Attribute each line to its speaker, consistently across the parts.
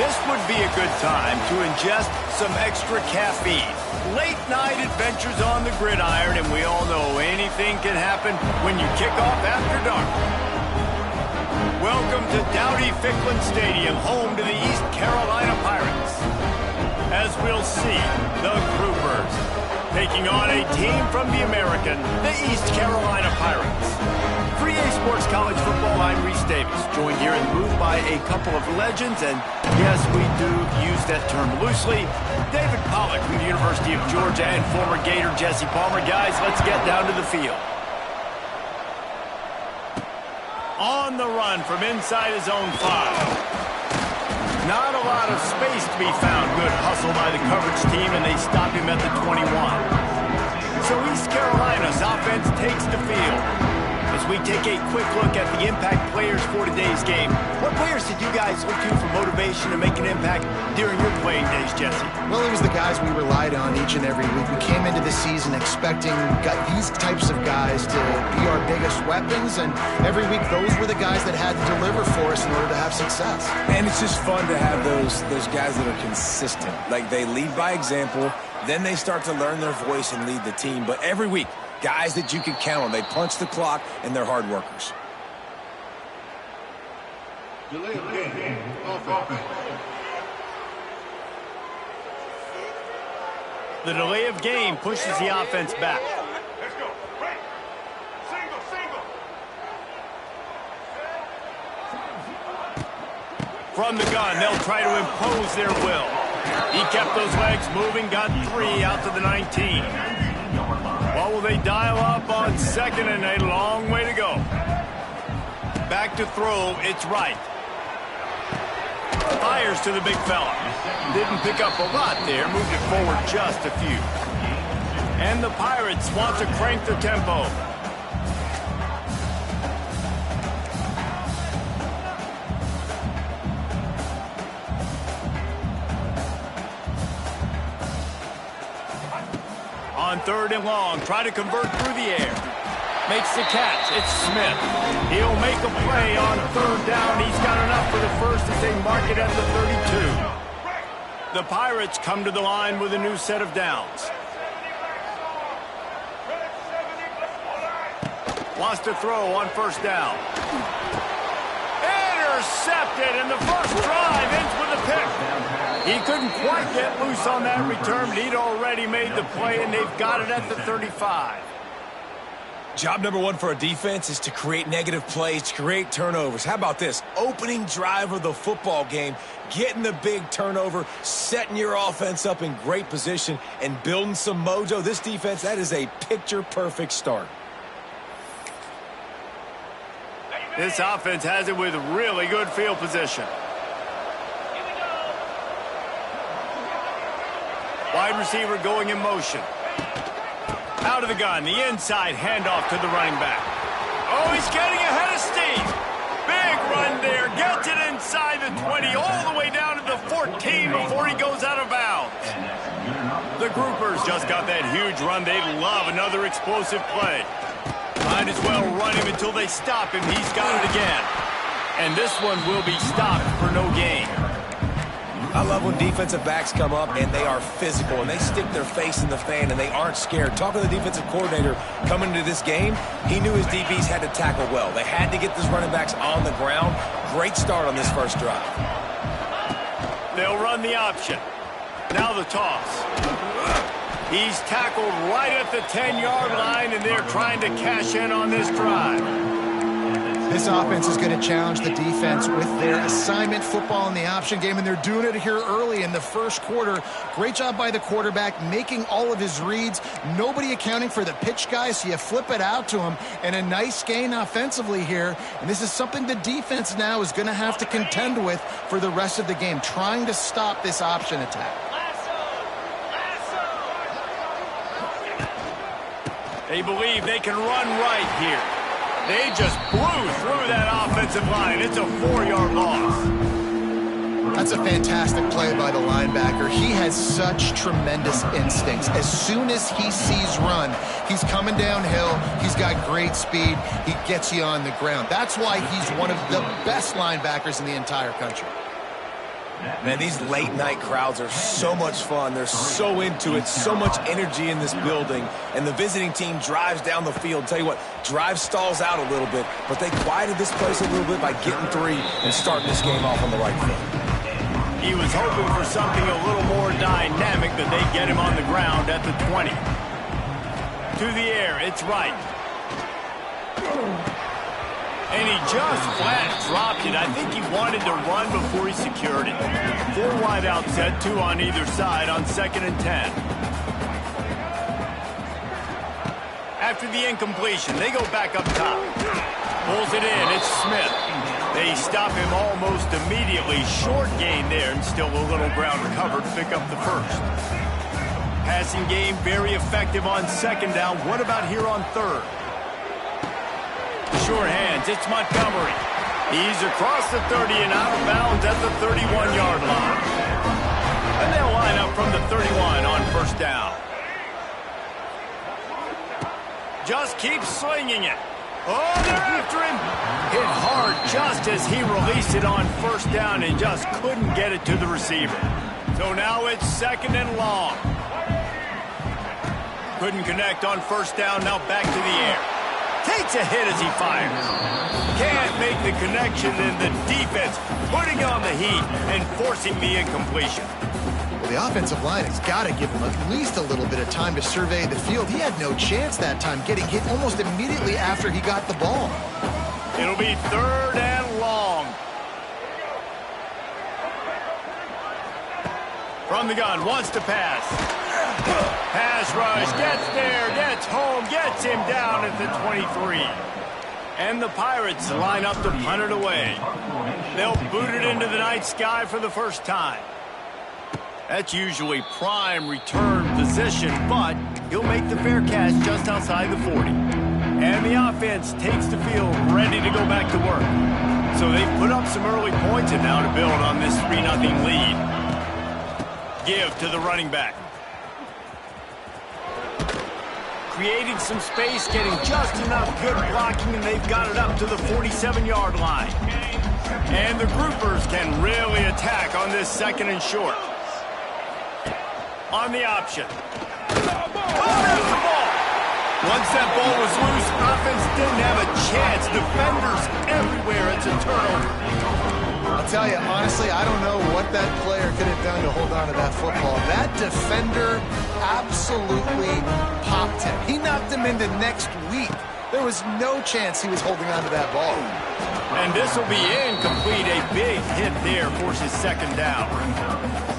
Speaker 1: This would be a good time to ingest some extra caffeine. Late night adventures on the gridiron, and we all know anything can happen when you kick off after dark. Welcome to Dowdy-Ficklin Stadium, home to the East Carolina Pirates. As we'll see, the Groupers taking on a team from the American, the East Carolina Pirates. 3A Sports College Football, I'm Reese Davis, joined here in the booth by a couple of legends, and yes, we do use that term loosely. David Pollack from the University of Georgia and former Gator Jesse Palmer. Guys, let's get down to the field. On the run from inside his own 5. Not a lot of space to be found. Good hustle by the coverage team, and they stop him at the 21. So East Carolina's offense takes the field. As we take a quick look at the impact players for today's game, what players did you guys look to for motivation to make an impact during your playing days, Jesse?
Speaker 2: Well, it was the guys we relied on each and every week. We came into the season expecting these types of guys to be our biggest weapons, and every week those were the guys that had to deliver for us in order to have success.
Speaker 3: And it's just fun to have those guys that are consistent. Like, they lead by example, then they start to learn their voice and lead the team. But every week, guys that you can count on. They punch the clock, and they're hard workers.
Speaker 4: Delay of game. Offense.
Speaker 1: The delay of game pushes the offense back.
Speaker 4: Let's go. Break. Single.
Speaker 1: From the gun, they'll try to impose their will. He kept those legs moving, got 3 out to the 19. What will they dial up on second, and a long way to go. Back to throw, it's right. Fires to the big fella. Didn't pick up a lot there, moved it forward just a few. And the Pirates want to crank the tempo. On 3rd and long, try to convert through the air. Makes the catch. It's Smith. He'll make a play on 3rd down. He's got enough for the first as they mark it at the 32. The Pirates come to the line with a new set of downs. Wants to throw on 1st down. Intercepted, and the first drive ends with a pick. He couldn't quite get loose on that return, but he'd already made the play, and they've got it at the 35.
Speaker 3: Job number 1 for a defense is to create negative plays, to create turnovers. How about this? Opening drive of the football game, getting the big turnover, setting your offense up in great position, and building some mojo. This defense, that is a picture-perfect start.
Speaker 1: This offense has it with really good field position. Wide receiver going in motion. Out of the gun, the inside handoff to the running back. Oh, he's getting ahead of steam. Big run there, gets it inside the 20, all the way down to the 14 before he goes out of bounds. The Groupers just got that huge run. They love another explosive play. Might as well run him until they stop him. He's got it again. And this one will be stopped for no gain.
Speaker 3: I love when defensive backs come up and they are physical and they stick their face in the fan and they aren't scared. Talking to the defensive coordinator coming into this game, he knew his DBs had to tackle well. They had to get these running backs on the ground. Great start on this first drive.
Speaker 1: They'll run the option. Now the toss. He's tackled right at the 10-yard line, and they're trying to cash in on this drive.
Speaker 2: This offense is going to challenge the defense with their assignment football in the option game, and they're doing it here early in the first quarter. Great job by the quarterback, making all of his reads. Nobody accounting for the pitch guy, so you flip it out to him, and a nice gain offensively here. And this is something the defense now is going to have to contend with for the rest of the game, trying to stop this option attack.
Speaker 1: They believe they can run right here. They just blew through that offensive line. It's a 4-yard loss.
Speaker 2: That's a fantastic play by the linebacker. He has such tremendous instincts. As soon as he sees run, he's coming downhill. He's got great speed. He gets you on the ground. That's why he's one of the best linebackers in the entire country.
Speaker 3: Man, these late-night crowds are so much fun. They're so into it, so much energy in this building. And the visiting team drives down the field. Tell you what, drive stalls out a little bit, but they quieted this place a little bit by getting 3 and starting this game off on the right foot.
Speaker 1: He was hoping for something a little more dynamic, but they get him on the ground at the 20. To the air, it's right. And he just flat dropped it. I think he wanted to run before he secured it. 4 wide out set, 2 on either side on 2nd and 10. After the incompletion, they go back up top. Pulls it in, it's Smith. They stop him almost immediately. Short gain there, and still a little ground covered to pick up the first. Passing game very effective on 2nd down. What about here on 3rd? Short hands, it's Montgomery. He's across the 30 and out of bounds at the 31-yard line. And they'll line up from the 31 on 1st down. Just keep slinging it. Oh, they're after him. Hit hard just as he released it on 1st down and just couldn't get it to the receiver. So now it's 2nd and long. Couldn't connect on 1st down, now back to the air. Takes a hit as he fires. Can't make the connection, and the defense putting on the heat and forcing the incompletion.
Speaker 2: Well, the offensive line has got to give him at least a little bit of time to survey the field. He had no chance that time, getting hit almost immediately after he got the ball.
Speaker 1: It'll be 3rd and long. From the gun, wants to pass. Pass rush, gets there, gets home, gets him down at the 23. And the Pirates line up to punt it away. They'll boot it into the night sky for the first time. That's usually prime return position, but he'll make the fair catch just outside the 40. And the offense takes the field ready to go back to work. So they've put up some early points and now to build on this 3-0 lead. Give to the running back. Creating some space, getting just enough good blocking, and they've got it up to the 47-yard line. And the groupers can really attack on this 2nd and short. On the option. Oh, there's the ball! Once that ball was loose, offense didn't have a chance. Defenders everywhere. It's a turnover.
Speaker 2: I'll tell you, honestly, I don't know what that player could have done to hold on to that football. That defender absolutely popped him. He knocked him into next week. There was no chance he was holding on to that ball.
Speaker 1: And this will be incomplete. A big hit there forces 2nd down.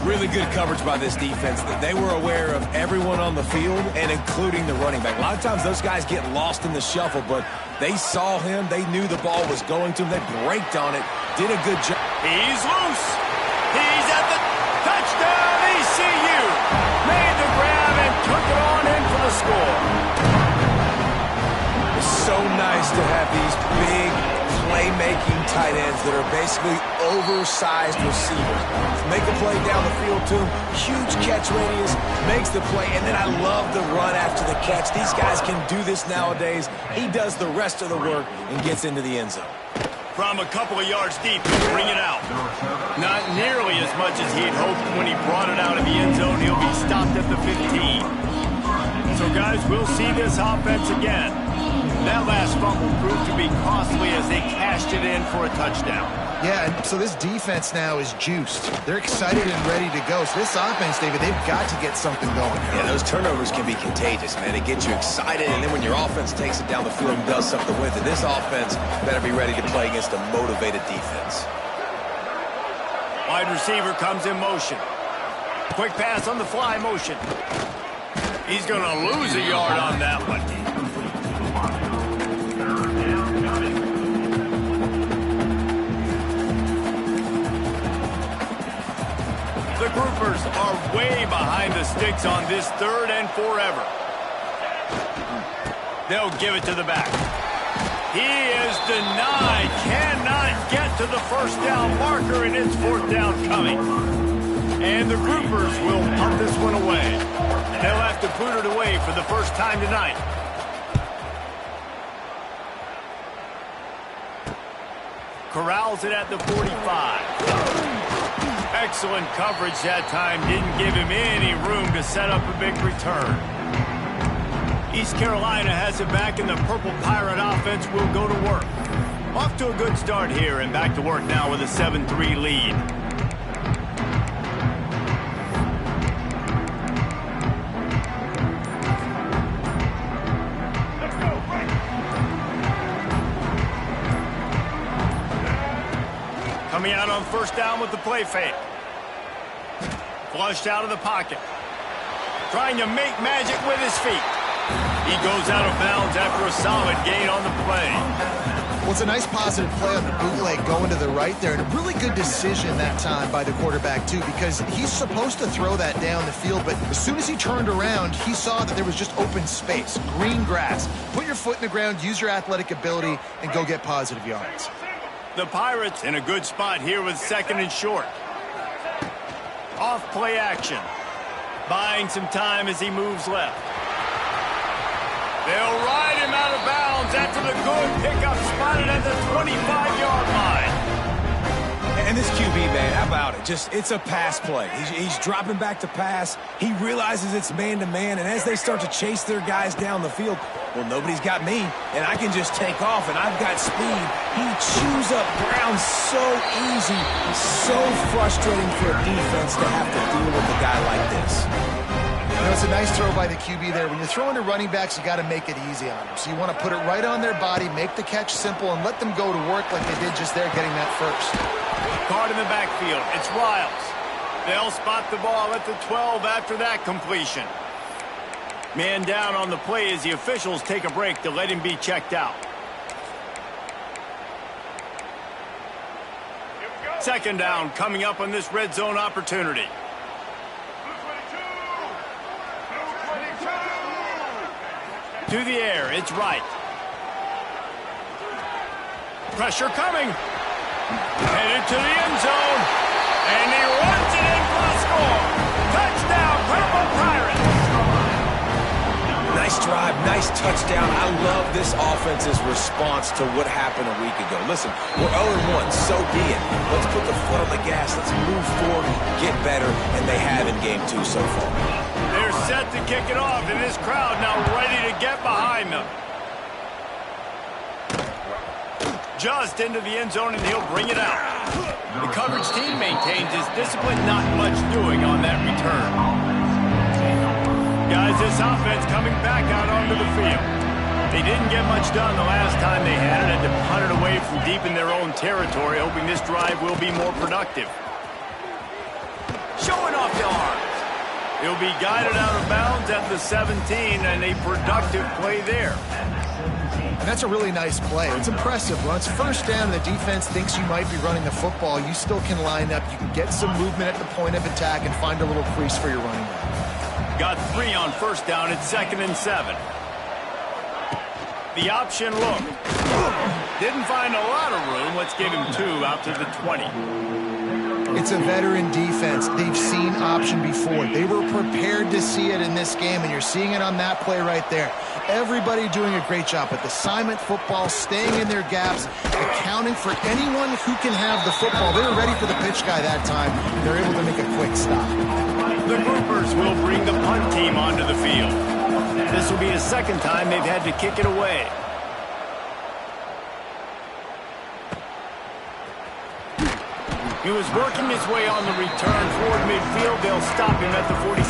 Speaker 3: Really good coverage by this defense. They were aware of everyone on the field, and including the running back. A lot of times those guys get lost in the shuffle, but they saw him. They knew the ball was going to him. They braked on it. Did a good job.
Speaker 1: He's loose. He's at the touchdown. ECU made the grab and took it on in for the score.
Speaker 3: It's so nice to have these big playmaking tight ends that are basically oversized receivers. Make a play down the field to him, huge catch radius, makes the play, and then I love the run after the catch. These guys can do this nowadays. He does the rest of the work and gets into the end zone.
Speaker 1: From a couple of yards deep, he'll bring it out. Not nearly as much as he had hoped when he brought it out of the end zone. He'll be stopped at the 15. So, guys, we'll see this offense again. That last fumble proved to be costly as they cashed it in for a touchdown.
Speaker 2: Yeah, and so this defense now is juiced. They're excited and ready to go. So this offense, David, they've got to get something going.
Speaker 3: Yeah, those turnovers can be contagious, man. They get you excited, and then when your offense takes it down the field and does something with it, this offense better be ready to play against a motivated defense.
Speaker 1: Wide receiver comes in motion. Quick pass on the fly motion. He's going to lose a yard on that one. The groupers are way behind the sticks on this 3rd and forever. They'll give it to the back. He is denied. Cannot get to the 1st down marker, and it's 4th down coming. And the groupers will punt this one away. They'll have to boot it away for the first time tonight. Corrals it at the 45. Excellent coverage that time. Didn't give him any room to set up a big return. East Carolina has it back, and the Purple Pirate offense will go to work. Off to a good start here, and back to work now with a 7-3 lead. Coming out on first down with the play fake. Flushed out of the pocket. Trying to make magic with his feet. He goes out of bounds after a solid gain on the play.
Speaker 2: Well, it's a nice positive play on the bootleg going to the right there, and a really good decision that time by the quarterback, too, because he's supposed to throw that down the field, but as soon as he turned around, he saw that there was just open space, green grass. Put your foot in the ground, use your athletic ability, and go get positive yards.
Speaker 1: The Pirates in a good spot here with second and short. Off play action. Buying some time as he moves left. They'll ride him out of bounds after the good pickup spotted at the 25-yard line.
Speaker 3: And this QB, man, how about it? It's a pass play. He's dropping back to pass. He realizes it's man-to-man, and as they start to chase their guys down the field, well, nobody's got me, and I can just take off, and I've got speed. He chews up ground so easy. So frustrating for a defense to have to deal with a guy like this.
Speaker 2: You know, it's a nice throw by the QB there. When you're throwing to running backs, you got to make it easy on them. So you want to put it right on their body, make the catch simple, and let them go to work like they did just there getting that first.
Speaker 1: Guard in the backfield. It's Riles. They'll spot the ball at the 12 after that completion. Man down on the play as the officials take a break to let him be checked out. Second down coming up on this red zone opportunity. To the air, it's right. Pressure coming. Headed to the end zone. And he runs it in for the score. Touchdown, Purple Pirates.
Speaker 3: Nice drive, nice touchdown. I love this offense's response to what happened a week ago. Listen, we're 0-1, so be it. Let's put the foot on the gas. Let's move forward, get better, and they have in game 2 so far.
Speaker 1: They're set to kick it off, and this crowd now ready to get behind them. Just into the end zone, and he'll bring it out. The coverage team maintains his discipline, not much doing on that return. Guys, this offense coming back out onto the field. They didn't get much done the last time they had it, and to punt it away from deep in their own territory, hoping this drive will be more productive. Showing off the arms. He'll be guided out of bounds at the 17, and a productive play there.
Speaker 2: And that's a really nice play. It's impressive. Once first down, the defense thinks you might be running the football. You still can line up. You can get some movement at the point of attack and find a little crease for your running back.
Speaker 1: Got 3 on first down. It's 2nd and 7. The option look. Didn't find a lot of room. Let's give him 2 out to the 20.
Speaker 2: It's a veteran defense. They've seen option before. They were prepared to see it in this game, and you're seeing it on that play right there. Everybody doing a great job with assignment football, staying in their gaps, accounting for anyone who can have the football. They were ready for the pitch guy that time, and they're able to make a quick stop.
Speaker 1: The Groupers will bring the punt team onto the field. This will be the second time they've had to kick it away. He was working his way on the return toward midfield. They'll stop him at the 46.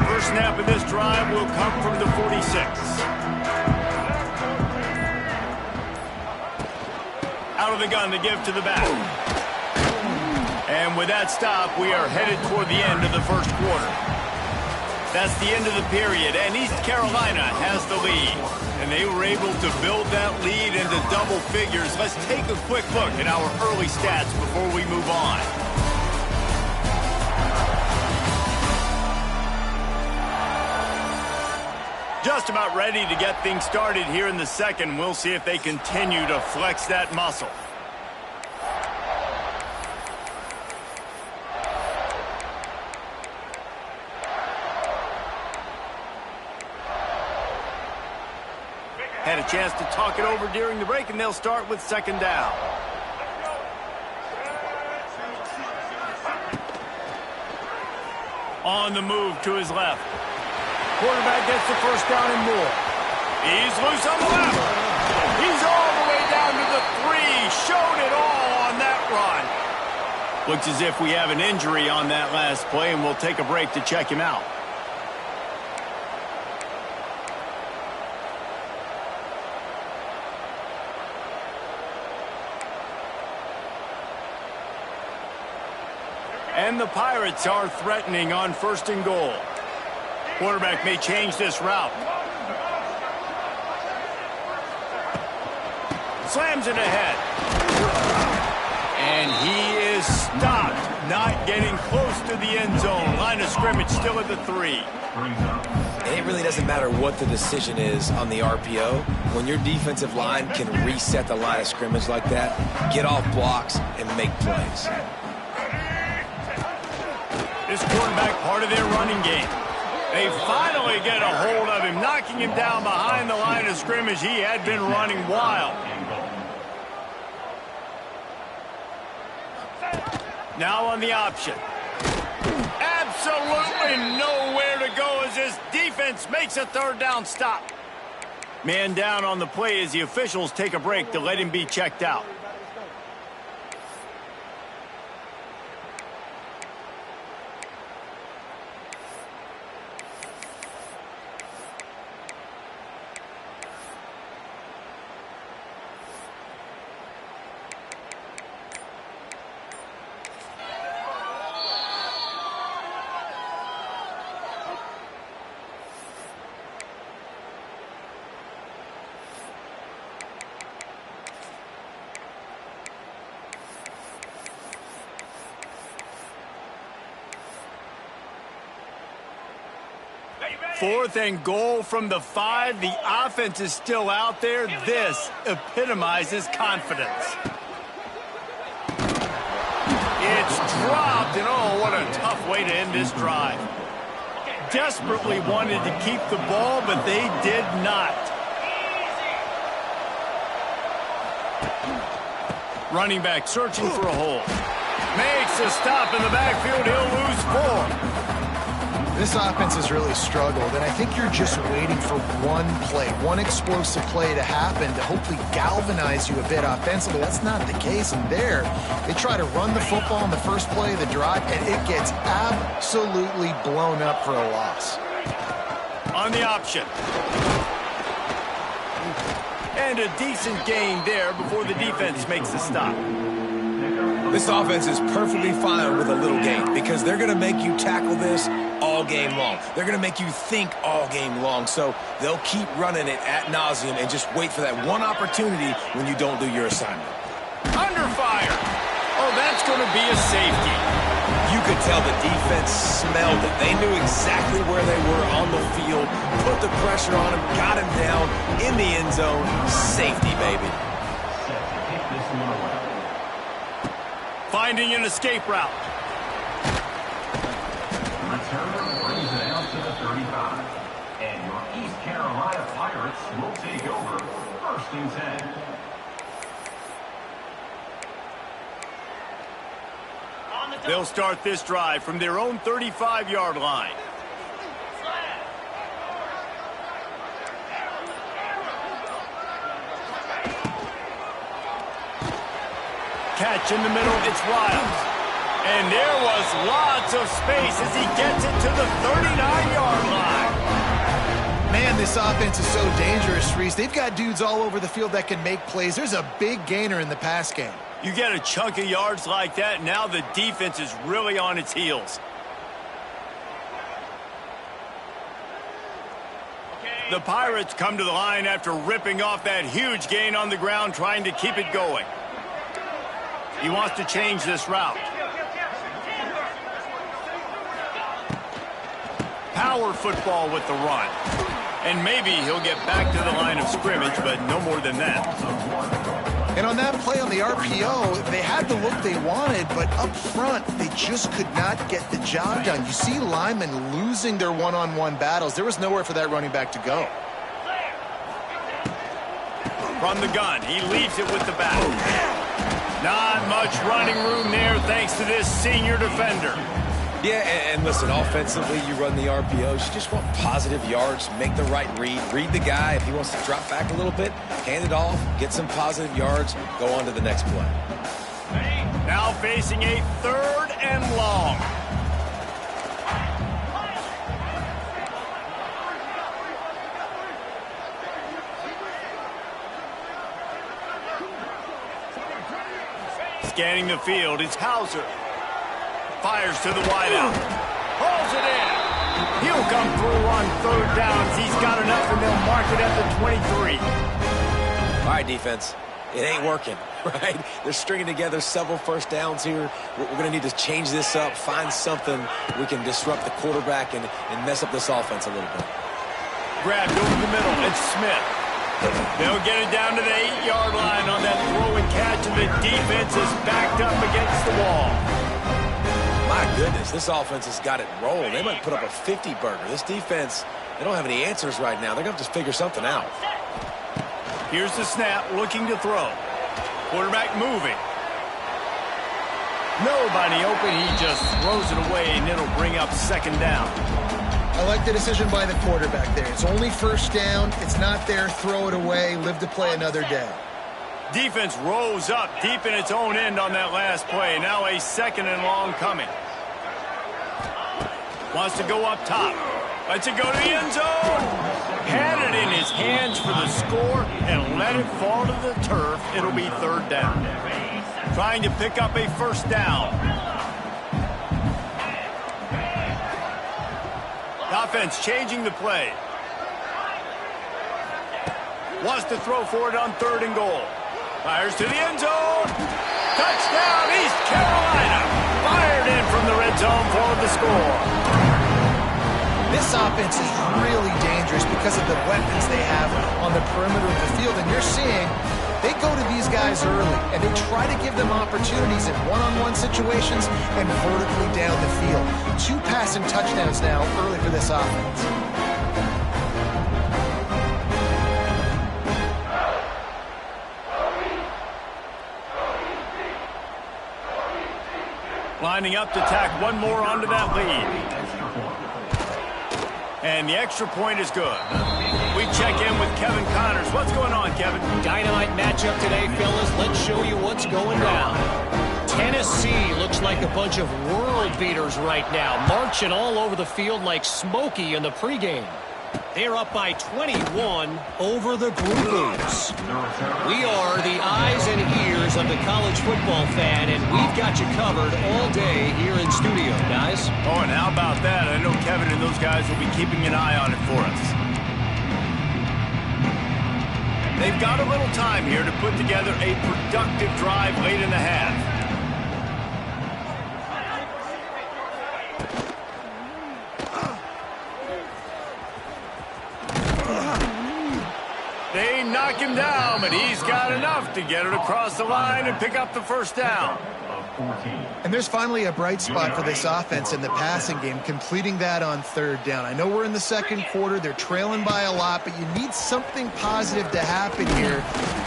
Speaker 1: First snap of this drive will come from the 46. Out of the gun to give to the back. And with that stop, we are headed toward the end of the first quarter. That's the end of the period, and East Carolina has the lead. And they were able to build that lead into double figures. Let's take a quick look at our early stats before we move on. Just about ready to get things started here in the second. We'll see if they continue to flex that muscle. had a chance to talk it over during the break, and they'll start with second down. On the move to his left. Quarterback gets the first down and more. He's loose on the left. He's all the way down to the 3. Showed it all on that run. Looks as if we have an injury on that last play, and we'll take a break to check him out. And the Pirates are threatening on first and goal. Quarterback may change this route. Slams it ahead. And he is stopped, not getting close to the end zone. Line of scrimmage still at the 3.
Speaker 3: And it really doesn't matter what the decision is on the RPO. When your defensive line can reset the line of scrimmage like that, get off blocks and make plays.
Speaker 1: This quarterback part of their running game. They finally get a hold of him, knocking him down behind the line of scrimmage. He had been running wild. Now on the option. Absolutely nowhere to go as this defense makes a third down stop. Man down on the play as the officials take a break to let him be checked out. Fourth and goal from the 5. The offense is still out there. This epitomizes confidence. It's dropped, and oh, what a tough way to end this drive. Desperately wanted to keep the ball, but they did not. Running back searching for a hole. Makes a stop in the backfield. He'll lose 4.
Speaker 2: This offense has really struggled, and I think you're just waiting for one play, one explosive play to happen to hopefully galvanize you a bit offensively. That's not the case, and there, they try to run the football in the first play of the drive, and it gets absolutely blown up for a loss.
Speaker 1: On the option. And a decent gain there before the defense makes the stop.
Speaker 3: This offense is perfectly fine with a little gain because they're going to make you tackle this all game long. They're going to make you think all game long. So they'll keep running it ad nauseum and just wait for that one opportunity when you don't do your assignment.
Speaker 1: Under fire. Oh, that's going to be a safety.
Speaker 3: You could tell the defense smelled it. They knew exactly where they were on the field, put the pressure on him, got him down in the end zone. Safety, baby.
Speaker 1: Finding an escape route.
Speaker 5: Return brings it out to the 35. And your East Carolina Pirates will take over. First and 10.
Speaker 1: They'll start this drive from their own 35-yard line. Catch in the middle, it's Wiles. And there was lots of space as he gets it to the 39-yard line.
Speaker 2: Man, this offense is so dangerous, Reese. They've got dudes all over the field that can make plays. There's a big gainer in the pass game.
Speaker 1: You get a chunk of yards like that, now the defense is really on its heels. The Pirates come to the line after ripping off that huge gain on the ground, trying to keep it going. He wants to change this route. Power football with the run. And maybe he'll get back to the line of scrimmage, but no more than that.
Speaker 2: And on that play on the RPO, they had the look they wanted, but up front, they just could not get the job done. You see linemen losing their one-on-one battles. There was nowhere for that running back to go.
Speaker 1: From the gun, he leaves it with the back. Not much running room there thanks to this senior defender.
Speaker 3: Yeah, and listen, offensively, you run the RPOs. You just want positive yards, make the right read the guy. If he wants to drop back a little bit, hand it off, get some positive yards, go on to the next play.
Speaker 1: Now facing a 3rd and long. Scanning the field, it's Hauser. Fires to the wideout. Pulls it in. He'll come through on 3rd downs. He's got enough, and they'll mark it at the 23.
Speaker 3: All right, defense. It ain't working, right? They're stringing together several first downs here. We're going to need to change this up, find something we can disrupt the quarterback and mess up this offense a little bit.
Speaker 1: Grabbed over the middle. It's Smith. They'll get it down to the 8-yard line on that throw and catch, and the defense is backed up against the wall.
Speaker 3: My goodness, this offense has got it rolled. They might put up a 50-burger. This defense, they don't have any answers right now. They're going to have to figure something out.
Speaker 1: Here's the snap, looking to throw. Quarterback moving. Nobody open. He just throws it away, and it'll bring up 2nd down.
Speaker 2: I like the decision by the quarterback there. It's only 1st down. It's not there. Throw it away. Live to play another day.
Speaker 1: Defense rose up deep in its own end on that last play. Now a 2nd and long coming. Wants to go up top. Lets it go to the end zone. Had it in his hands for the score and let it fall to the turf. It'll be 3rd down. Trying to pick up a 1st down. Offense changing the play. Wants to throw for it on 3rd and goal. Fires to the end zone. Touchdown, East Carolina. Fired in from the red zone for the score.
Speaker 2: This offense is really dangerous because of the weapons they have on the perimeter of the field. And you're seeing they go to these guys early, and they try to give them opportunities in one-on-one situations and vertically down the field. 2 passing touchdowns now early for this offense.
Speaker 1: Lining up to tack one more onto that lead. And the extra point is good. We check in with Kevin Connors. What's going on, Kevin?
Speaker 6: Dynamite matchup today, fellas. Let's show you what's going down. Tennessee looks like a bunch of world beaters right now, marching all over the field like Smokey in the pregame. They're up by 21 over the Groupies. We are the eyes and ears of the college football fan, and we've got you covered all day here in studio, guys.
Speaker 1: Oh, and how about that? I know Kevin and those guys will be keeping an eye on it for us. They've got a little time here to put together a productive drive late in the half. They knock him down, but he's got enough to get it across the line and pick up the 1st down.
Speaker 2: And there's finally a bright spot for this offense in the passing game, completing that on 3rd down. I know we're in the 2nd quarter. They're trailing by a lot, but you need something positive to happen here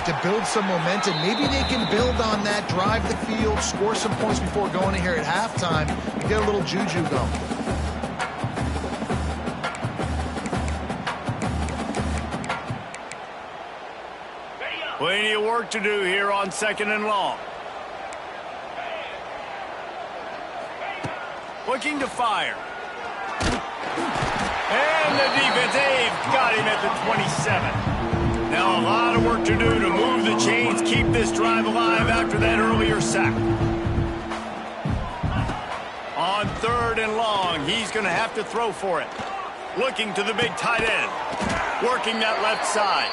Speaker 2: to build some momentum. Maybe they can build on that, drive the field, score some points before going in here at halftime, and get a little juju going.
Speaker 1: Plenty of work to do here on 2nd and long. Looking to fire. And the defense, they've got him at the 27. Now a lot of work to do to move the chains, keep this drive alive after that earlier sack. On 3rd and long, he's going to have to throw for it. Looking to the big tight end. Working that left side.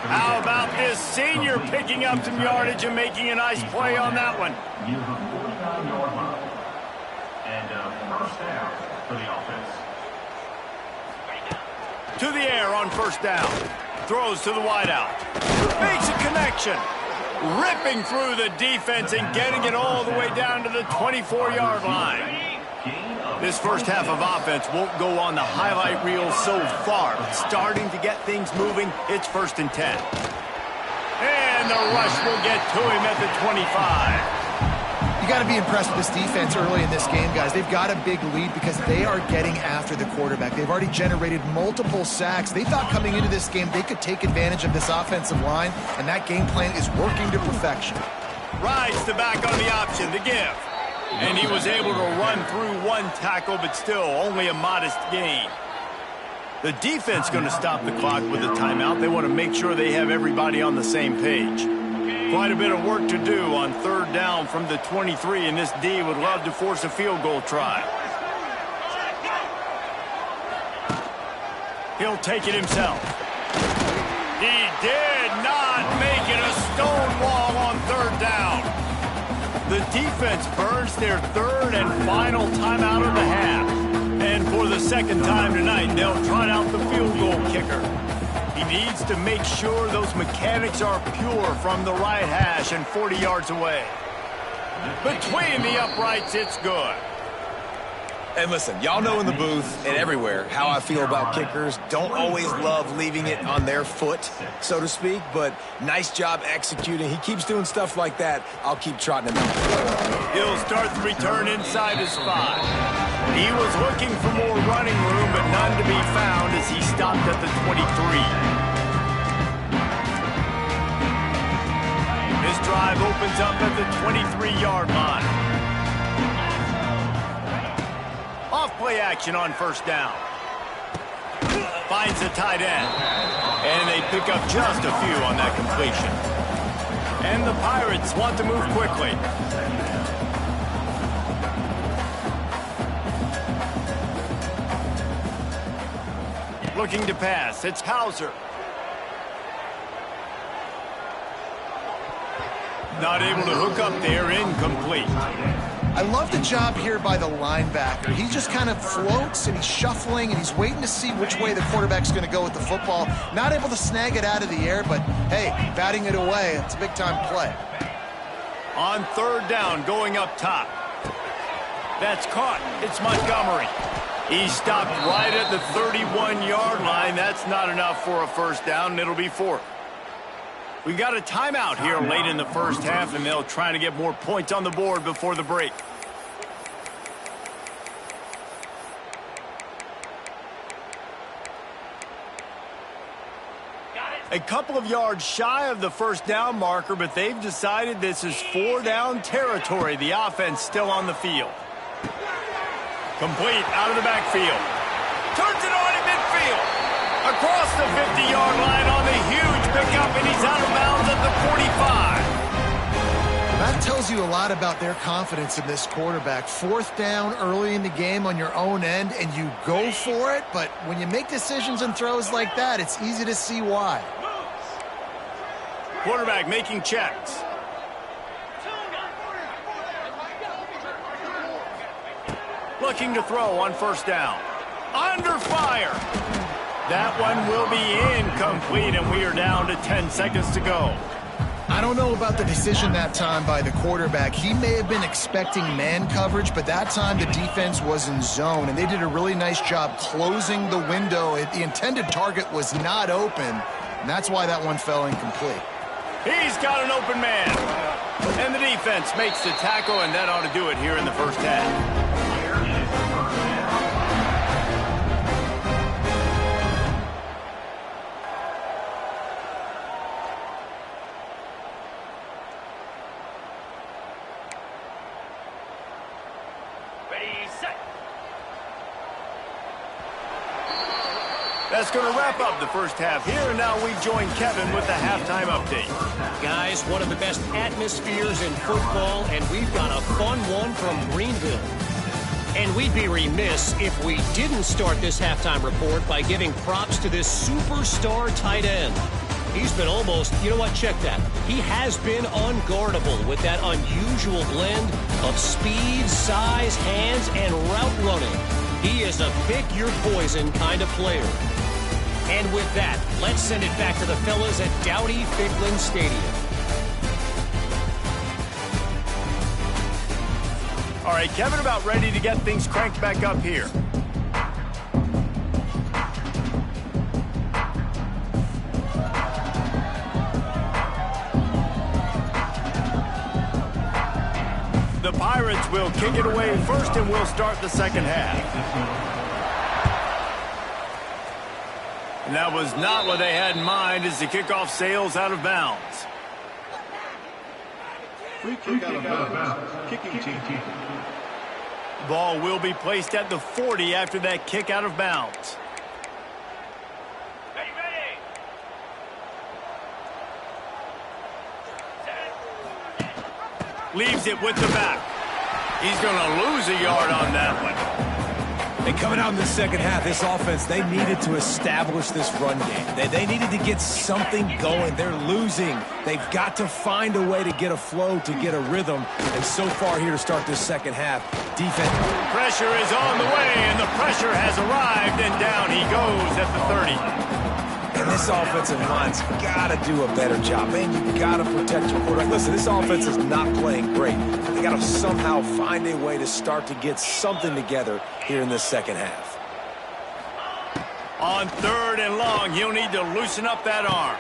Speaker 1: How about this senior picking up some yardage and making a nice play on that one?
Speaker 5: Near the 49-yard line. And a 1st down for the offense.
Speaker 1: To the air on 1st down. Throws to the wideout. Makes a connection. Ripping through the defense and getting it all the way down to the 24-yard line. This first half of offense won't go on the highlight reel so far, but starting to get things moving. It's 1st and 10. And the rush will get to him at the 25.
Speaker 2: You got to be impressed with this defense early in this game, guys. They've got a big lead because they are getting after the quarterback. They've already generated multiple sacks. They thought coming into this game they could take advantage of this offensive line, and that game plan is working to perfection.
Speaker 1: Rides the back on the option to give. And he was able to run through one tackle, but still only a modest gain. The defense going to stop the clock with a timeout. They want to make sure they have everybody on the same page. Quite a bit of work to do on third down from the 23, and this D would love to force a field goal try. He'll take it himself. He did not make it a stone wall on third down. The defense burns their third and final timeout of the half. And for the second time tonight, they'll trot out the field goal kicker. He needs to make sure those mechanics are pure from the right hash and 40 yards away. Between the uprights, it's good.
Speaker 3: And listen, y'all know in the booth and everywhere how I feel about kickers. Don't always love leaving it on their foot, so to speak, but nice job executing. He keeps doing stuff like that. I'll keep trotting him out.
Speaker 1: He'll start the return inside his 5. He was looking for more running room, but none to be found as he stopped at the 23. His drive opens up at the 23-yard line. Off-play action on first down. Finds a tight end. And they pick up just a few on that completion. And the Pirates want to move quickly. Looking to pass. It's Hauser. Not able to hook up there. Incomplete.
Speaker 2: I love the job here by the linebacker. He just kind of floats, and he's shuffling, and he's waiting to see which way the quarterback's going to go with the football. Not able to snag it out of the air, but, hey, batting it away, it's a big-time play.
Speaker 1: On third down, going up top. That's caught. It's Montgomery. He stopped right at the 31-yard line. That's not enough for a first down, and it'll be fourth. We got a timeout here late in the first half, and they'll try to get more points on the board before the break. A couple of yards shy of the first down marker, but they've decided this is 4-down territory. The offense still on the field. Complete out of the backfield. Turns it on in midfield. Across the 50-yard line on the huge pickup, and he's out of bounds at the 45.
Speaker 2: That tells you a lot about their confidence in this quarterback. Fourth down early in the game on your own end, and you go for it, but when you make decisions and throws like that, it's easy to see why.
Speaker 1: Quarterback making checks. Looking to throw on first down. Under fire. That one will be incomplete, and we are down to 10 seconds to go.
Speaker 2: I don't know about the decision that time by the quarterback. He may have been expecting man coverage, but that time the defense was in zone, and they did a really nice job closing the window. The intended target was not open, and that's why that one fell incomplete.
Speaker 1: He's got an open man. And the defense makes the tackle, and that ought to do it here in the first half. That's going to wrap up the first half here, and now we join Kevin with the halftime update.
Speaker 6: Guys, one of the best atmospheres in football, and we've got a fun one from Greenville. And we'd be remiss if we didn't start this halftime report by giving props to this superstar tight end. He's been almost, you know what, check that. He has been unguardable with that unusual blend of speed, size, hands, and route running. He is a pick-your-poison kind of player. And with that, let's send it back to the fellas at Dowdy-Ficklin Stadium.
Speaker 1: All right, Kevin, about ready to get things cranked back up here. Pirates will kick it away first, and we'll start the second half. And that was not what they had in mind as the kickoff sails out of bounds.
Speaker 4: Free kick out of bounds. Kicking team.
Speaker 1: Ball will be placed at the 40 after that kick out of bounds. Leaves it with the back. He's going to lose a yard on that one.
Speaker 3: And coming out in the second half, this offense, they needed to establish this run game. They needed to get something going. They're losing. They've got to find a way to get a flow, to get a rhythm. And so far here to start this second half, defense.
Speaker 1: Pressure is on the way, and the pressure has arrived, and down he goes at the 30.
Speaker 3: And this offensive line's got to do a better job. Man, you got to protect your quarterback. Listen, this offense is not playing great. They got to somehow find a way to start to get something together here in this second half.
Speaker 1: On 3rd and long, he'll need to loosen up that arm.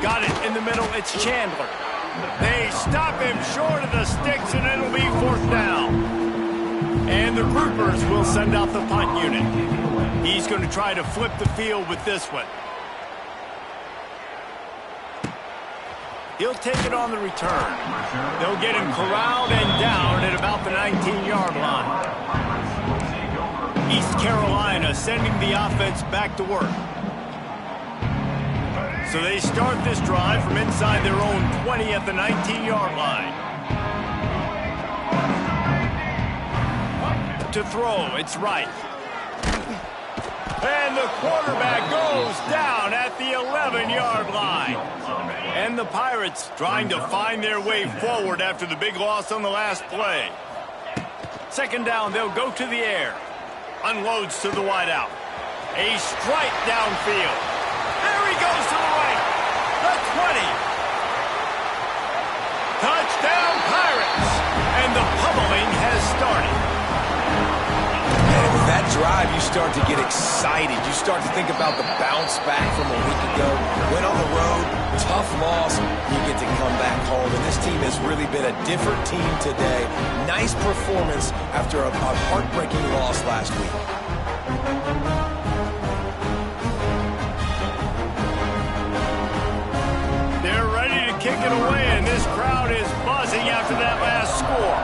Speaker 1: Got it in the middle. It's Chandler. They stop him short of the sticks, and it'll be 4th down. And the groupers will send out the punt unit. He's going to try to flip the field with this one. He'll take it on the return. They'll get him corralled and down at about the 19-yard line. East Carolina sending the offense back to work. So they start this drive from inside their own 20 at the 19-yard line. To throw, it's right. And the quarterback goes down at the 11-yard line. And the Pirates trying to find their way forward after the big loss on the last play. 2nd down, they'll go to the air. Unloads to the wideout. A strike downfield. There he goes to the right. The 20. Touchdown Pirates. And the pummeling has started.
Speaker 3: And with that drive, you start to get excited. You start to think about the bounce back from a week ago. Went on the road, tough loss, you get to come back home. And this team has really been a different team today. Nice performance after a heartbreaking loss last week.
Speaker 1: They're ready to kick it away, and this crowd is buzzing after that last score.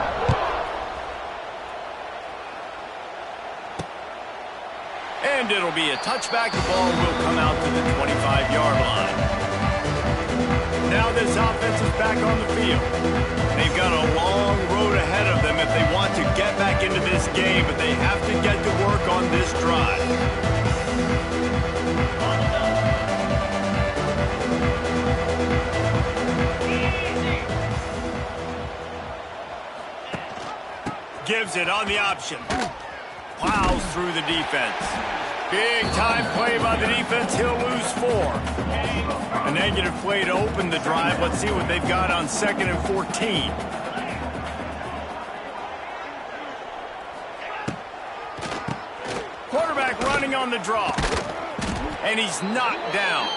Speaker 1: And it'll be a touchback. The ball will come out to the 25-yard line. Now this offense is back on the field. They've got a long road ahead of them if they want to get back into this game, but they have to get to work on this drive. Gives it on the option. Plows through the defense. Big time play by the defense. He'll lose 4. A negative play to open the drive. Let's see what they've got on 2nd and 14. Quarterback running on the draw. And he's knocked down.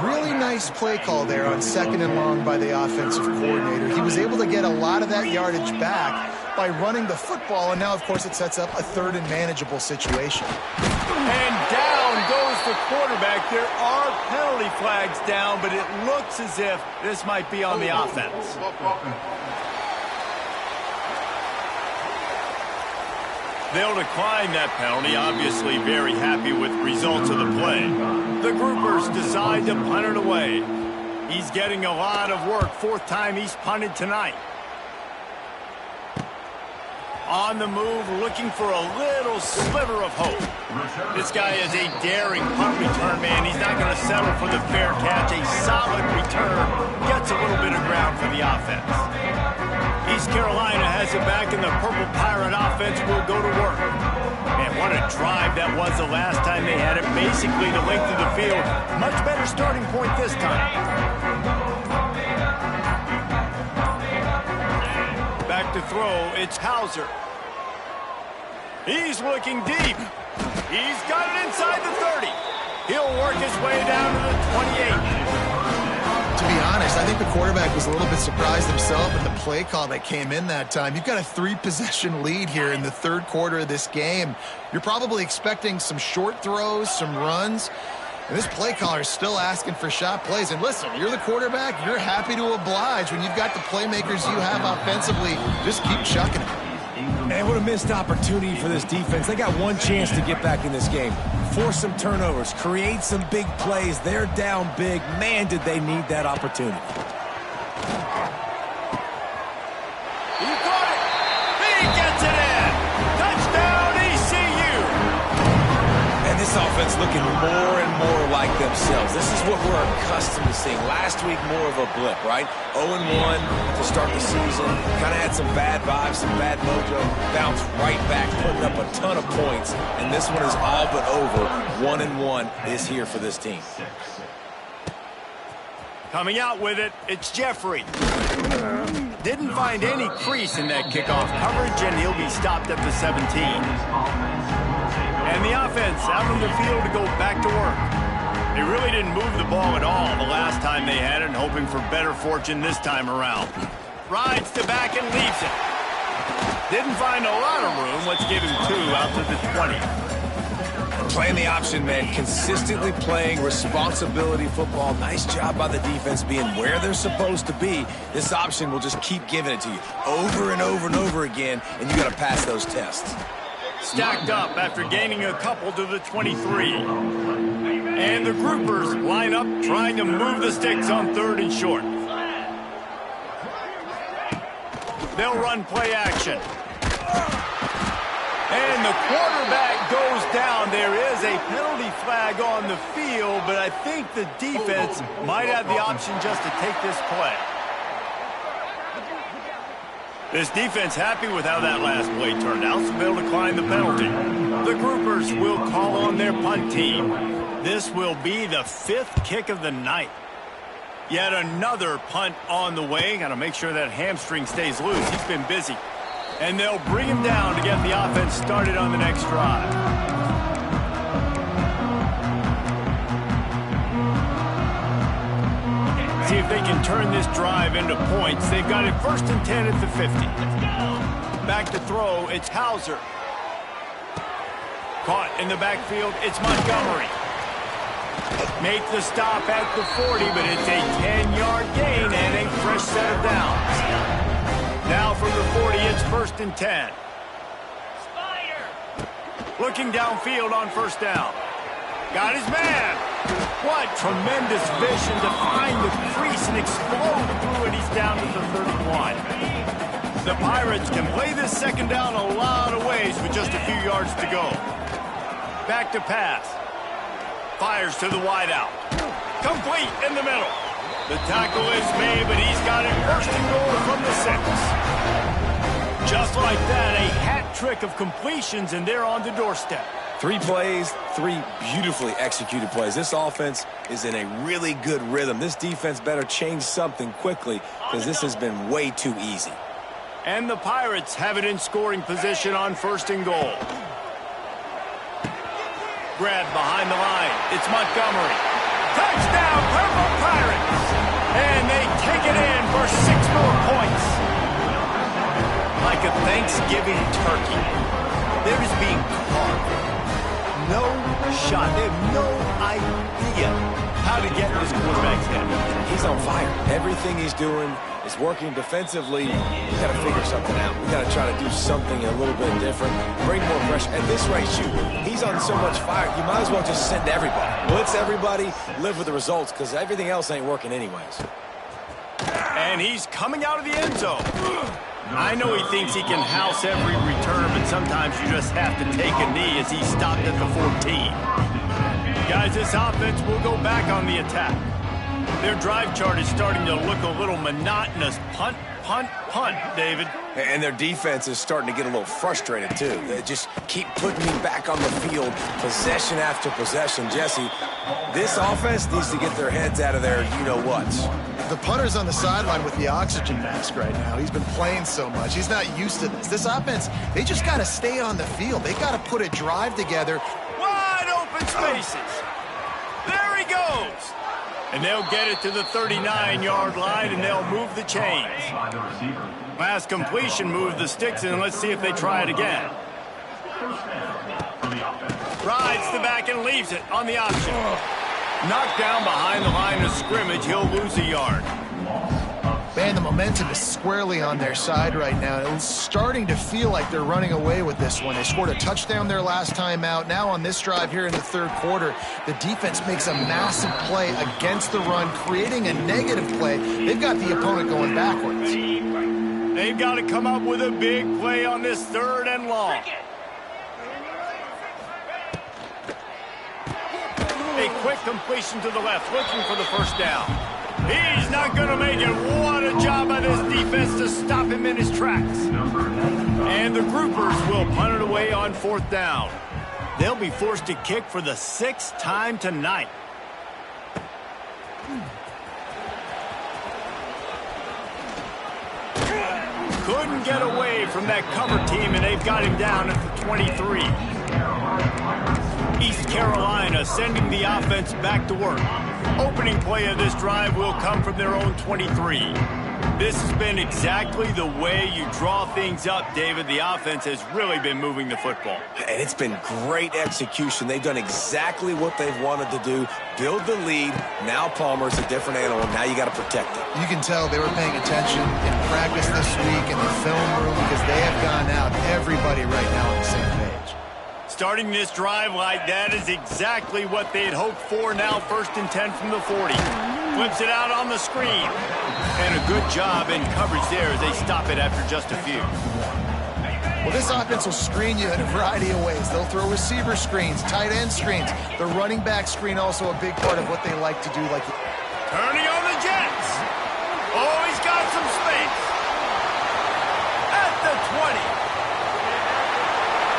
Speaker 2: Really nice play call there on 2nd and long by the offensive coordinator. He was able to get a lot of that yardage back by running the football, and now, of course, it sets up a 3rd and manageable situation.
Speaker 1: And down goes the quarterback. There are penalty flags down, but it looks as if this might be on the offense. They'll decline that penalty, obviously very happy with the results of the play. The groupers decide to punt it away. He's getting a lot of work. 4th time he's punted tonight. On the move, looking for a little sliver of hope. This guy is a daring punt return man. He's not going to settle for the fair catch. A solid return gets a little bit of ground for the offense. East Carolina has it back, and the Purple Pirate offense will go to work. Man, what a drive that was the last time they had it. Basically the length of the field. Much better starting point this time. Back to throw, it's Hauser. He's looking deep. He's got it inside the 30. He'll work his way down to the 28.
Speaker 2: To be honest, honest, I think the quarterback was a little bit surprised himself at the play call that came in that time. You've got a 3-possession lead here in the third quarter of this game. You're probably expecting some short throws, some runs. And this play caller is still asking for shot plays. And listen, you're the quarterback. You're happy to oblige when you've got the playmakers you have offensively. Just keep chucking it.
Speaker 3: And what a missed opportunity for this defense. They got one chance to get back in this game. Force some turnovers, create some big plays. They're down big. Man, did they need that opportunity.
Speaker 1: He caught it. He gets it in. Touchdown, ECU.
Speaker 3: And this offense looking more and more like themselves. This is what we're accustomed to seeing. Last week, more of a blip, right? 0-1 to start the season. Kind of had some bad vibes, some bad mojo. Bounced right back, putting up a ton of points. And this one is all but over. 1-1 is here for this team.
Speaker 1: Coming out with it, it's Jeffrey. Didn't find any crease in that kickoff coverage, and he'll be stopped at the 17. And the offense out on the field to go back to work. They really didn't move the ball at all the last time they had it, hoping for better fortune this time around. Rides to back and leaves it. Didn't find a lot of room. Let's give him 2 out to the 20.
Speaker 3: Playing the option, man. Consistently playing responsibility football. Nice job by the defense being where they're supposed to be. This option will just keep giving it to you over and over and over again, and you got to pass those tests.
Speaker 1: Stacked up after gaining a couple to the 23. And the groupers line up trying to move the sticks on 3rd and short. They'll run play action. And the quarterback goes down. There is a penalty flag on the field, but I think the defense might have the option just to take this play. This defense happy with how that last play turned out, so they'll decline the penalty. The groupers will call on their punt team. This will be the 5th kick of the night. Yet another punt on the way. Got to make sure that hamstring stays loose. He's been busy. And they'll bring him down to get the offense started on the next drive. See if they can turn this drive into points. They've got it 1st and 10 at the 50. Back to throw, it's Hauser. Caught in the backfield, it's Montgomery. Make the stop at the 40, but it's a 10-yard gain and a fresh set of downs. Now from the 40, it's 1st and 10. Looking downfield on 1st down. Got his man. What tremendous vision to find the crease and explode through it. He's down to the 31. The Pirates can play this 2nd down a lot of ways with just a few yards to go. Back to pass. Fires to the wideout. Complete in the middle. The tackle is made, but he's got it 1st and goal from the 6. Just like that, a hat trick of completions, and they're on the doorstep.
Speaker 3: 3 plays, 3 beautifully executed plays. This offense is in a really good rhythm. This defense better change something quickly because this has been way too easy.
Speaker 1: And the Pirates have it in scoring position on 1st and goal. Grab behind the line. It's Montgomery. Touchdown, Purple Pirates! And they take it in for 6 more points. Like a Thanksgiving turkey. They're just being carved. No shot. They have no idea how to get in this quarterback's head.
Speaker 3: He's on fire. Everything he's doing is working defensively. We got to figure something out. We got to try to do something a little bit different. Bring more pressure. At this rate, shoot, he's on so much fire, you might as well just send everybody. Blitz everybody, live with the results, because everything else ain't working anyways.
Speaker 1: And he's coming out of the end zone. I know he thinks he can house every return, but sometimes you just have to take a knee as he stopped at the 14. Guys, this offense will go back on the attack. Their drive chart is starting to look a little monotonous. Punt, punt, punt, David.
Speaker 3: And their defense is starting to get a little frustrated, too. They just keep putting me back on the field, possession after possession. Jesse, this offense needs to get their heads out of their you-know-whats.
Speaker 2: The punter's on the sideline with the oxygen mask right now. He's been playing so much. He's not used to this. This offense, they just got to stay on the field. They got to put a drive together.
Speaker 1: Wide open spaces. There he goes. And they'll get it to the 39-yard line, and they'll move the chains.
Speaker 5: By the receiver.
Speaker 1: Last completion moved the sticks, and let's see if they try it again.
Speaker 5: First down for the offense.
Speaker 1: Rides the back and leaves it on the option. Knocked down behind the line of scrimmage, he'll lose a yard.
Speaker 2: Man, the momentum is squarely on their side right now. It's starting to feel like they're running away with this one. They scored a touchdown their last time out. Now on this drive here in the third quarter, the defense makes a massive play against the run, creating a negative play. They've got the opponent going backwards.
Speaker 1: They've got to come up with a big play on this 3rd and long. A quick completion to the left, looking for the first down. He's not going to make it. What a job by this defense to stop him in his tracks. And the groupers will punt it away on 4th down. They'll be forced to kick for the 6th time tonight. Couldn't get away from that cover team, and they've got him down at the 23. East Carolina sending the offense back to work. Opening play of this drive will come from their own 23. This has been exactly the way you draw things up, David. The offense has really been moving the football.
Speaker 3: And it's been great execution. They've done exactly what they've wanted to do. Build the lead. Now Palmer's a different animal. Now you got to protect it.
Speaker 2: You can tell they were paying attention in practice this week in the film room because they have gone out, everybody right now on the same page.
Speaker 1: Starting this drive like that is exactly what they had hoped for. Now 1st and 10 from the 40. Flips it out on the screen. And a good job in coverage there as they stop it after just a few.
Speaker 2: Well, this offense will screen you in a variety of ways. They'll throw receiver screens, tight end screens. The running back screen also a big part of what they like to do.
Speaker 1: Turning on the Jets. Oh, he's got some space. At the 20.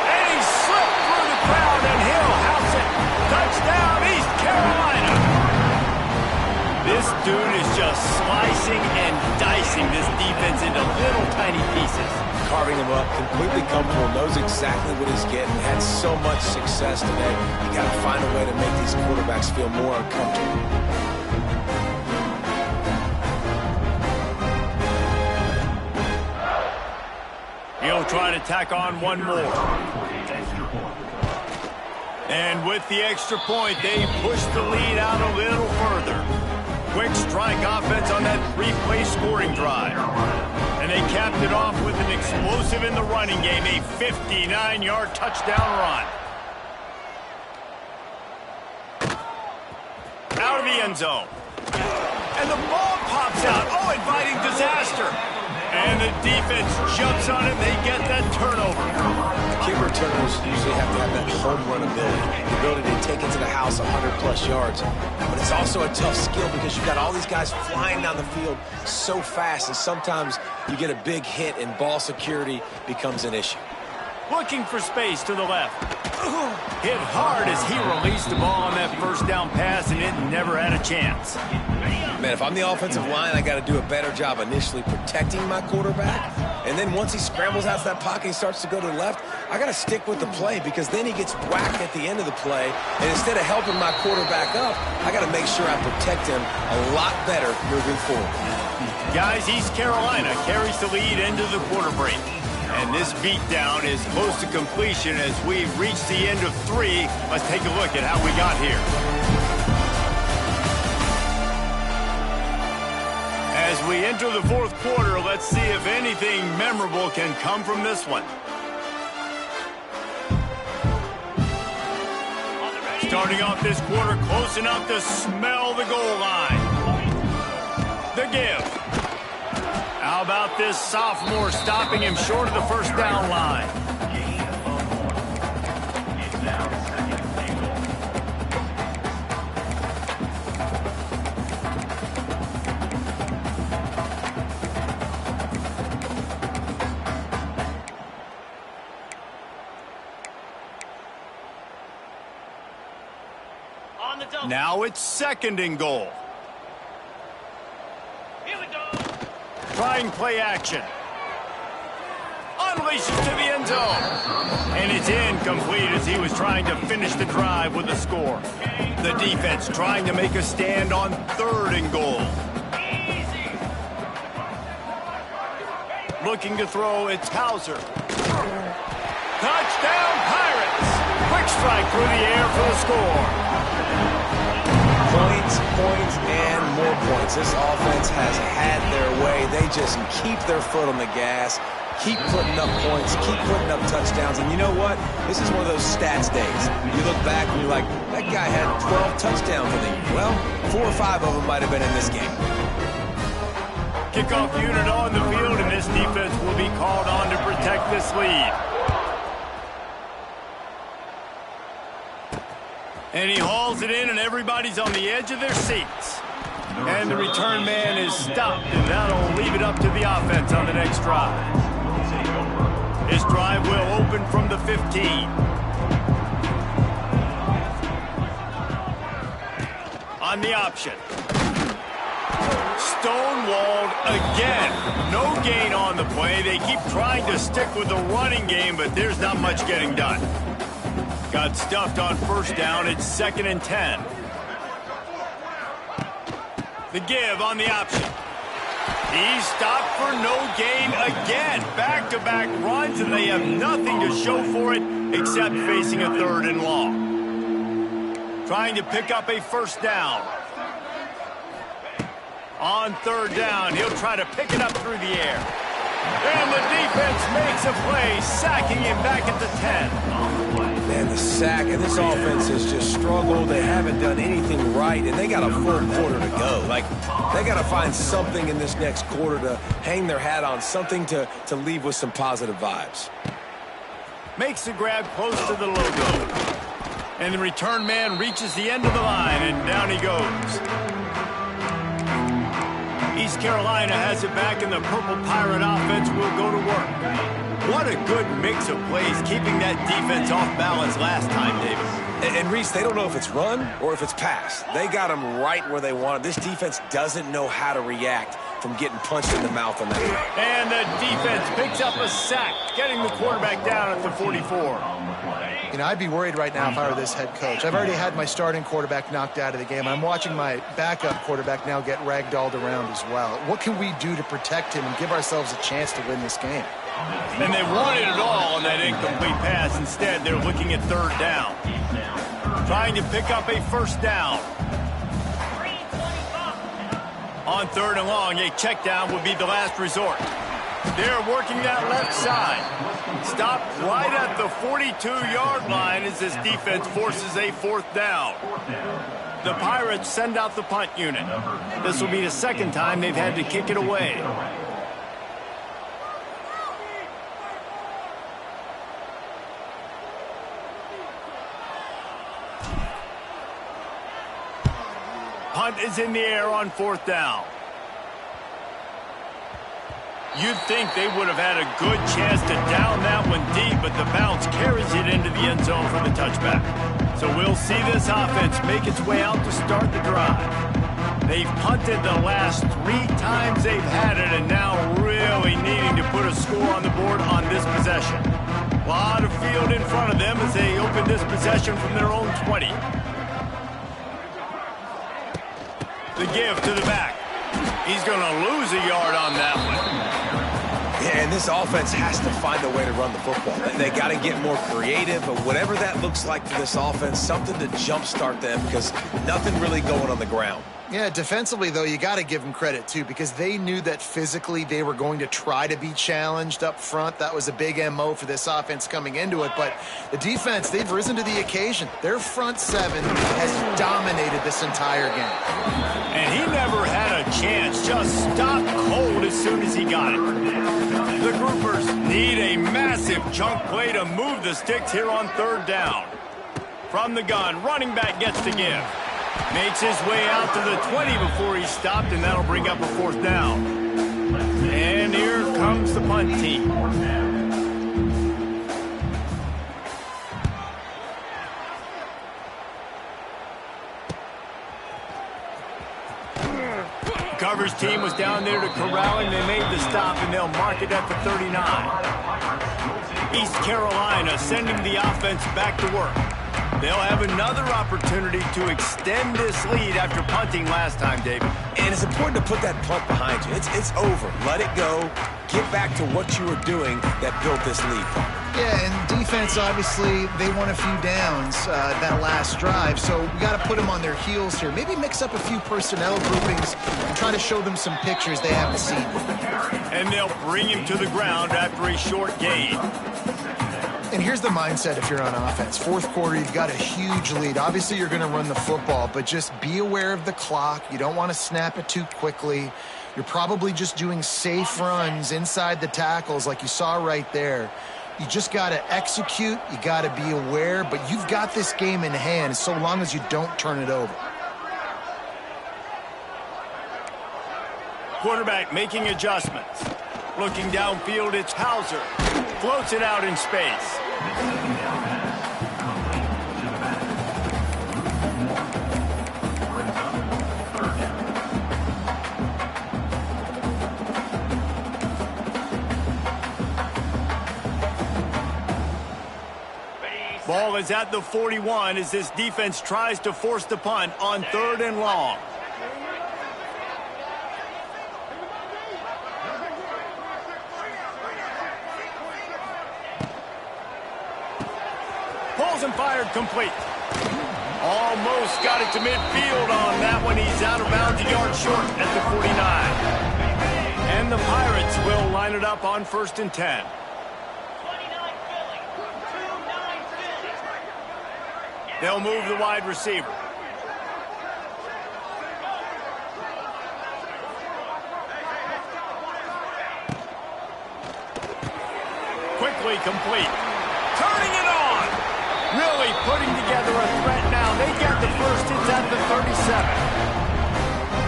Speaker 1: And he slipped through the crowd, and he'll house it. Touchdown, East Carolina. This dude is just slicing and dicing this defense into little tiny pieces.
Speaker 3: Carving him up, completely comfortable, knows exactly what he's getting, had so much success today. You got to find a way to make these quarterbacks feel more uncomfortable.
Speaker 1: He'll try to tack on one more. And with the extra point, they push the lead out a little further. Quick strike offense on that 3-play scoring drive. And they capped it off with an explosive in the running game, a 59-yard touchdown run. Out of the end zone. And the ball pops out. Oh, inviting disaster. And the defense jumps on it, and they get that turnover.
Speaker 3: Kick returners usually have to have that home run ability, the ability to take it to the house 100-plus yards. But it's also a tough skill because you've got all these guys flying down the field so fast, and sometimes you get a big hit and ball security becomes an issue.
Speaker 1: Looking for space to the left. Hit hard as he released the ball on that first down pass, and it never had a chance.
Speaker 3: Man, if I'm the offensive line, I got to do a better job initially protecting my quarterback. And then once he scrambles out of that pocket and starts to go to the left, I got to stick with the play because then he gets whacked at the end of the play. And instead of helping my quarterback up, I got to make sure I protect him a lot better moving forward.
Speaker 1: Guys, East Carolina carries the lead into the quarter break. And this beatdown is close to completion as we've reached the end of 3. Let's take a look at how we got here. As we enter the 4th quarter, let's see if anything memorable can come from this one. Starting off this quarter close enough to smell the goal line. The give. How about this sophomore stopping him short of the first down line? Now it's 2nd and goal. Trying play action. Unleashes to the end zone. And it's incomplete as he was trying to finish the drive with a score. The defense trying to make a stand on 3rd and goal. Looking to throw, it's Hauser. Touchdown, Pirates! Quick strike through the air for the score.
Speaker 3: Points, and more points. This offense has had their way. They just keep their foot on the gas, keep putting up points, keep putting up touchdowns. And you know what? This is one of those stats days. You look back and you're like, that guy had 12 touchdowns in the year. Well, 4 or 5 of them might have been in this game.
Speaker 1: Kickoff unit on the field, and this defense will be called on to protect this lead. And he hauls it in, and everybody's on the edge of their seats. And the return man is stopped, and that'll leave it up to the offense on the next drive. This drive will open from the 15. On the option. Stonewalled again. No gain on the play. They keep trying to stick with the running game, but there's not much getting done. Got stuffed on 1st down. It's 2nd and 10. The give on the option. He's stopped for no gain again. Back-to-back runs, and they have nothing to show for it except facing a 3rd and long. Trying to pick up a 1st down. On 3rd down, he'll try to pick it up through the air. And the defense makes a play, sacking him back at the 10.
Speaker 3: Man, the sack, and this offense has just struggled. They haven't done anything right, and they got a full quarter to go. Like, they got to find something in this next quarter to hang their hat on, something to leave with some positive vibes.
Speaker 1: Makes the grab close to the logo. And the return man reaches the end of the line, and down he goes. East Carolina has it back, and the Purple Pirate offense will go to work. What a good mix of plays, keeping that defense off balance last time, David.
Speaker 3: And Reese, they don't know if it's run or if it's pass. They got them right where they want it. This defense doesn't know how to react from getting punched in the mouth on that.
Speaker 1: And the defense picks up a sack, getting the quarterback down at the 44.
Speaker 2: You know, I'd be worried right now if I were this head coach. I've already had my starting quarterback knocked out of the game. I'm watching my backup quarterback now get ragdolled around as well. What can we do to protect him and give ourselves a chance to win this game?
Speaker 1: And they wanted it all on that incomplete pass. Instead, they're looking at 3rd down. Trying to pick up a 1st down. On 3rd and long, a check down would be the last resort. They're working that left side. Stopped right at the 42-yard line as this defense forces a 4th down. The Pirates send out the punt unit. This will be the 2nd time they've had to kick it away. Punt is in the air on 4th down. You'd think they would have had a good chance to down that one deep, but the bounce carries it into the end zone for the touchback. So we'll see this offense make its way out to start the drive. They've punted the last 3 times they've had it, and now really needing to put a score on the board on this possession. A lot of field in front of them as they open this possession from their own 20. The give to the back. He's going to lose a yard on that one.
Speaker 3: Yeah, and this offense has to find a way to run the football. They got to get more creative, but whatever that looks like for this offense, something to jumpstart them because nothing really going on the ground.
Speaker 2: Yeah, defensively, though, you got to give them credit, too, because they knew that physically they were going to try to be challenged up front. That was a big MO for this offense coming into it. But the defense, they've risen to the occasion. Their front 7 has dominated this entire game.
Speaker 1: And he never had a chance, just stopped cold as soon as he got it. The Groupers need a massive chunk play to move the sticks here on 3rd down. From the gun, running back gets to give. Makes his way out to the 20 before he's stopped, and that'll bring up a 4th down. And here comes the punt team. Coverage team was down there to corral him. They made the stop, and they'll mark it at the 39. East Carolina sending the offense back to work. They'll have another opportunity to extend this lead after punting last time, David.
Speaker 3: And it's important to put that punt behind you. It's over. Let it go. Get back to what you were doing that built this lead.
Speaker 2: Yeah, and defense, obviously, they won a few downs that last drive, so we got to put them on their heels here. Maybe mix up a few personnel groupings and try to show them some pictures they haven't seen.
Speaker 1: And they'll bring him to the ground after a short gain.
Speaker 2: And here's the mindset if you're on offense. Fourth quarter, you've got a huge lead. Obviously, you're going to run the football, but just be aware of the clock. You don't want to snap it too quickly. You're probably just doing safe runs inside the tackles like you saw right there. You just got to execute. You got to be aware, but you've got this game in hand so long as you don't turn it over.
Speaker 1: Quarterback making adjustments. Looking downfield, it's Hauser. Floats it out in space. Ball is at the 41 as this defense tries to force the punt on 3rd and long. Pulls and fired complete. Almost got it to midfield on that one. He's out of bounds, a yard short at the 49. And the Pirates will line it up on 1st and 10. They'll move the wide receiver. Quickly complete. Turning it on. Really putting together a threat now. They get the first. It's at the 37.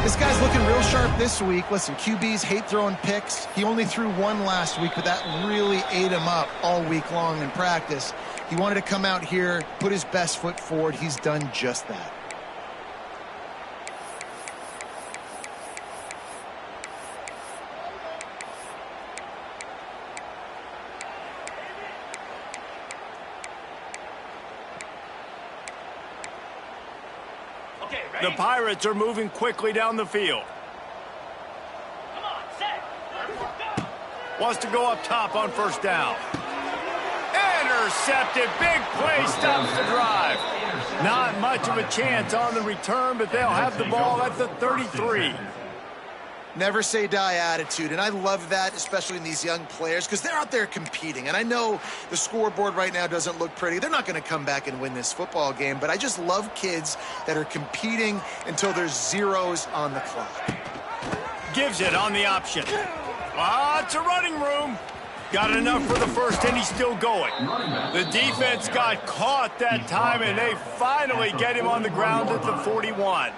Speaker 2: This guy's looking real sharp this week. Listen, QBs hate throwing picks. He only threw one last week, but that really ate him up all week long in practice. He wanted to come out here, put his best foot forward. He's done just that.
Speaker 1: The Pirates are moving quickly down the field. Wants to go up top on 1st down. Intercepted. Big play stops the drive. Not much of a chance on the return, but they'll have the ball at the 33.
Speaker 2: Never say die attitude, and I love that, especially in these young players, because they're out there competing. And I know the scoreboard right now doesn't look pretty. They're not going to come back and win this football game, but I just love kids that are competing until there's zeros on the clock.
Speaker 1: Gives it on the option. Lots of running room. Got enough for the first, and he's still going. The defense got caught that time, and they finally get him on the ground at the 41.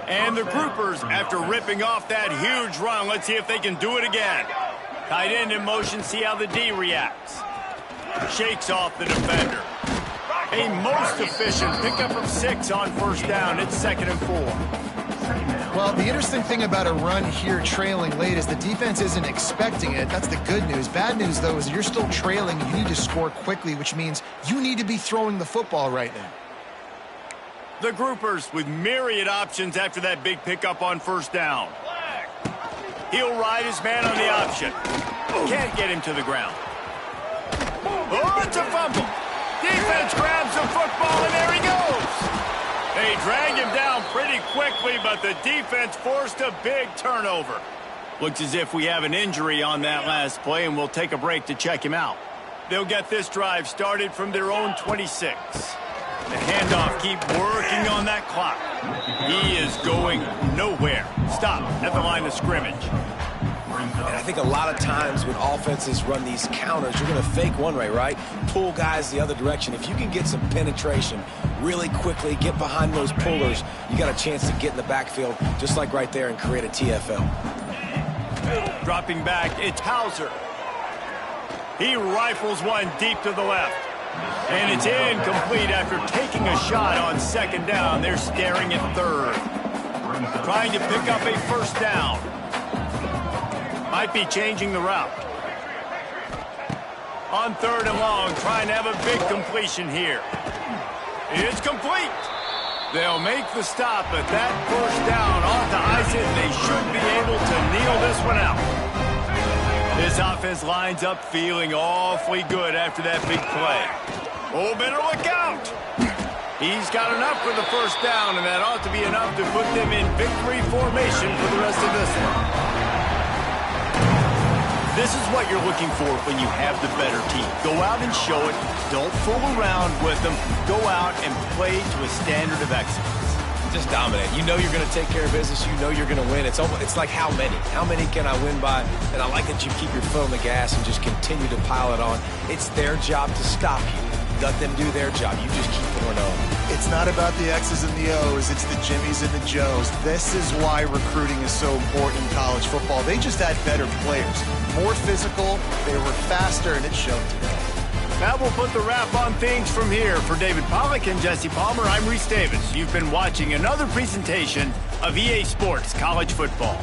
Speaker 1: And the groupers, after ripping off that huge run, let's see if they can do it again. Tight end in motion, see how the D reacts. Shakes off the defender. A most efficient pickup of 6 on 1st down. It's 2nd and 4.
Speaker 2: Well, the interesting thing about a run here trailing late is the defense isn't expecting it. That's the good news. Bad news, though, is you're still trailing. You need to score quickly, which means you need to be throwing the football right now.
Speaker 1: The groupers with myriad options after that big pickup on 1st down. He'll ride his man on the option. Can't get him to the ground. Oh, it's a fumble. Defense grabs the football, and there he goes. They drag him down pretty quickly, but the defense forced a big turnover. Looks as if we have an injury on that last play, and we'll take a break to check him out. They'll get this drive started from their own 26. The handoff, keep working on that clock. He is going nowhere. Stop at the line of scrimmage.
Speaker 3: And I think a lot of times when offenses run these counters, you're going to fake one way, right? Pull guys the other direction. If you can get some penetration really quickly, get behind those pullers, you got a chance to get in the backfield, just like right there, and create a TFL.
Speaker 1: Dropping back, it's Hauser. He rifles one deep to the left. And it's incomplete after taking a shot on 2nd down. They're staring at 3rd. Trying to pick up a 1st down. Might be changing the route. On 3rd and long, trying to have a big completion here. It's complete. They'll make the stop, but that first down off the Eisen, they should be able to kneel this one out. This offense lines up feeling awfully good after that big play. Oh, better look out. He's got enough for the first down, and that ought to be enough to put them in victory formation for the rest of this one. This is what you're looking for when you have the better team. Go out and show it. Don't fool around with them. Go out and play to a standard of excellence.
Speaker 3: Just dominate. You know you're going to take care of business. You know you're going to win. It's like how many? How many can I win by? And I like that you keep your foot on the gas and just continue to pile it on. It's their job to stop you. Let them do their job. You just keep pouring on.
Speaker 2: It's not about the X's and the O's. It's the Jimmies and the Joes. This is why recruiting is so important in college football. They just had better players. More physical, they were faster, and it showed today.
Speaker 1: That will put the wrap on things from here. For David Pollack and Jesse Palmer, I'm Reese Davis. You've been watching another presentation of EA Sports College Football.